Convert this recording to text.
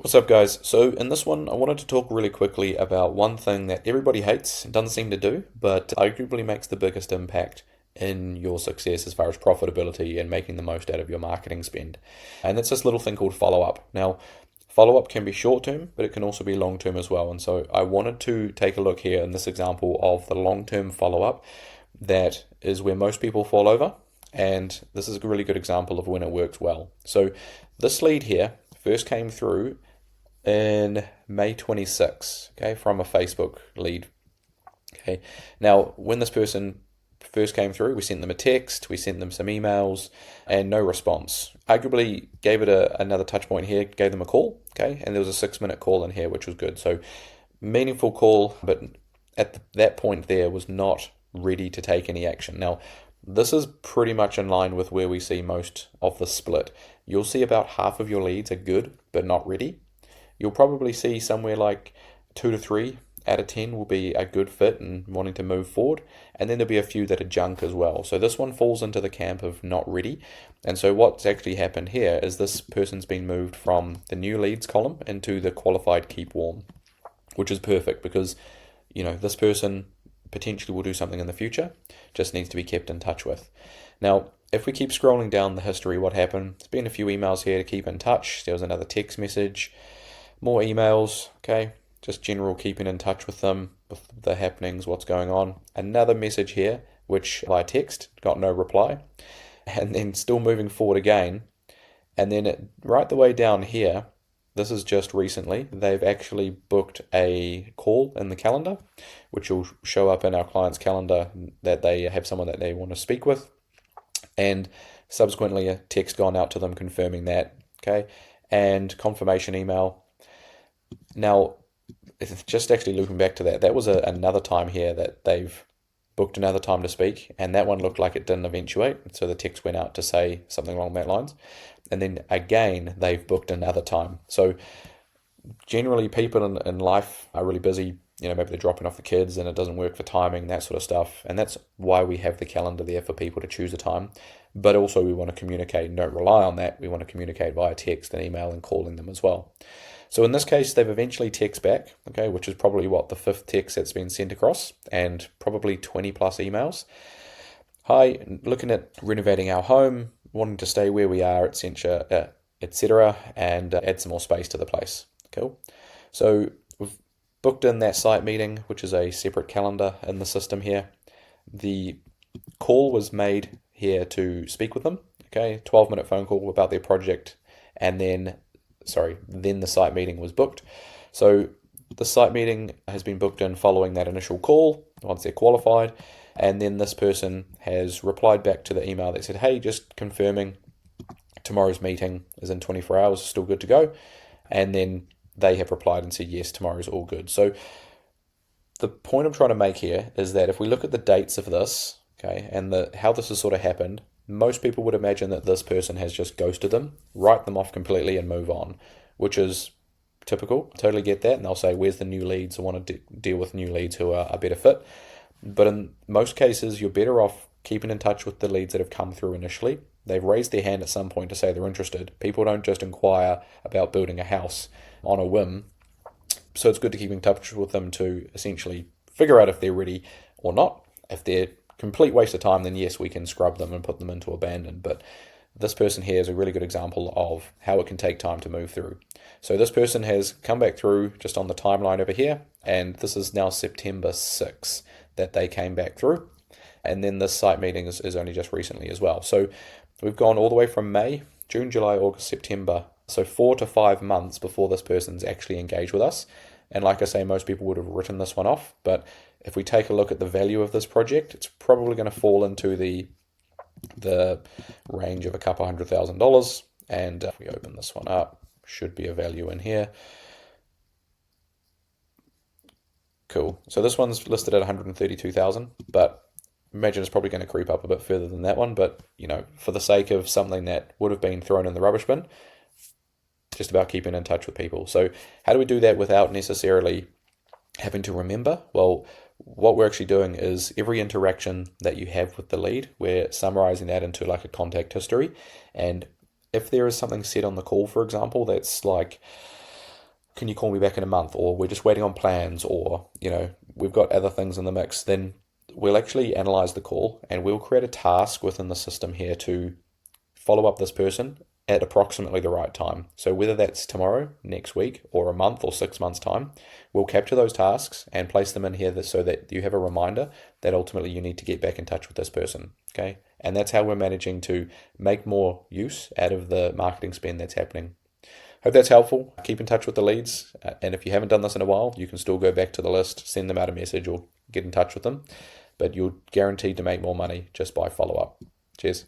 What's up, guys? So, in this one, I wanted to talk really quickly about one thing that everybody hates and doesn't seem to do, but arguably makes the biggest impact in your success as far as profitability and making the most out of your marketing spend. And that's this little thing called follow up. Now, follow up can be short term, but it can also be long term as well. And so, I wanted to take a look here in this example of the long term follow up that is where most people fall over. And this is a really good example of when it works well. So, this lead here first came through in May 26, okay, from a Facebook lead. Okay, now when this person first came through, we sent them a text, we sent them some emails, and no response. Arguably gave it another touch point here, gave them a call, okay, and there was a 6 minute call in here, which was good. So meaningful call, but at that point there was not ready to take any action. Now, this is pretty much in line with where we see most of the split. You'll see about half of your leads are good, but not ready. You'll probably see somewhere like 2 to 3 out of 10 will be a good fit and wanting to move forward. And then there'll be a few that are junk as well. So this one falls into the camp of not ready. And so what's actually happened here is this person's been moved from the new leads column into the qualified keep warm, which is perfect because, this person potentially will do something in the future, just needs to be kept in touch with. Now, if we keep scrolling down the history, what happened? There's been a few emails here to keep in touch. There was another text message. More emails, okay, just general keeping in touch with them, with the happenings, what's going on. Another message here, which via text, got no reply. And then still moving forward again. And then right the way down here, this is just recently, they've actually booked a call in the calendar, which will show up in our client's calendar that they have someone that they want to speak with. And subsequently a text gone out to them confirming that, okay, and confirmation email. Now, just actually looking back to that was another time here that they've booked another time to speak, and that one looked like it didn't eventuate, so the text went out to say something along that lines. And then again, they've booked another time. So generally people in life are really busy, maybe they're dropping off the kids and it doesn't work for timing, that sort of stuff. And that's why we have the calendar there for people to choose a time. But also we want to communicate and don't rely on that. We want to communicate via text and email and calling them as well. So in this case, they've eventually text back, okay, which is probably the fifth text that's been sent across and probably 20 plus emails. Hi, looking at renovating our home, wanting to stay where we are, etc., and add some more space to the place. Cool. So we've booked in that site meeting, which is a separate calendar in the system here. The call was made here to speak with them, okay, 12-minute phone call about their project, and then the site meeting was booked. So the site meeting has been booked in following that initial call, once they're qualified, and then this person has replied back to the email that said, hey, just confirming tomorrow's meeting is in 24 hours, still good to go. And then they have replied and said, yes, tomorrow's all good. So the point I'm trying to make here is that if we look at the dates of this, okay, and how this has sort of happened, most people would imagine that this person has just ghosted them, write them off completely and move on, which is typical. Totally get that. And they'll say, where's the new leads? I want to deal with new leads who are a better fit. But in most cases, you're better off keeping in touch with the leads that have come through initially. They've raised their hand at some point to say they're interested. People don't just inquire about building a house on a whim. So it's good to keep in touch with them to essentially figure out if they're ready or not. If they're complete waste of time, then yes, we can scrub them and put them into abandon. But this person here is a really good example of how it can take time to move through. So this person has come back through just on the timeline over here, and this is now September 6th that they came back through. And then this site meeting is only just recently as well. So we've gone all the way from May, June, July, August, September. So 4 to 5 months before this person's actually engaged with us. And like I say, most people would have written this one off. But if we take a look at the value of this project, it's probably going to fall into the range of a couple $100,000. And if we open this one up, should be a value in here. Cool. So this one's listed at 132,000, but imagine it's probably going to creep up a bit further than that one. But, for the sake of something that would have been thrown in the rubbish bin, just about keeping in touch with people. So how do we do that without necessarily having to remember? Well, what we're actually doing is every interaction that you have with the lead, we're summarizing that into like a contact history. And if there is something said on the call, for example, that's like, can you call me back in a month, or we're just waiting on plans, or we've got other things in the mix, then we'll actually analyze the call and we'll create a task within the system here to follow up this person at approximately the right time. So whether that's tomorrow, next week, or a month or 6 months' time, we'll capture those tasks and place them in here so that you have a reminder that ultimately you need to get back in touch with this person. Okay. And that's how we're managing to make more use out of the marketing spend that's happening. Hope that's helpful. Keep in touch with the leads. And if you haven't done this in a while, you can still go back to the list, send them out a message, or get in touch with them. But you're guaranteed to make more money just by follow up. Cheers.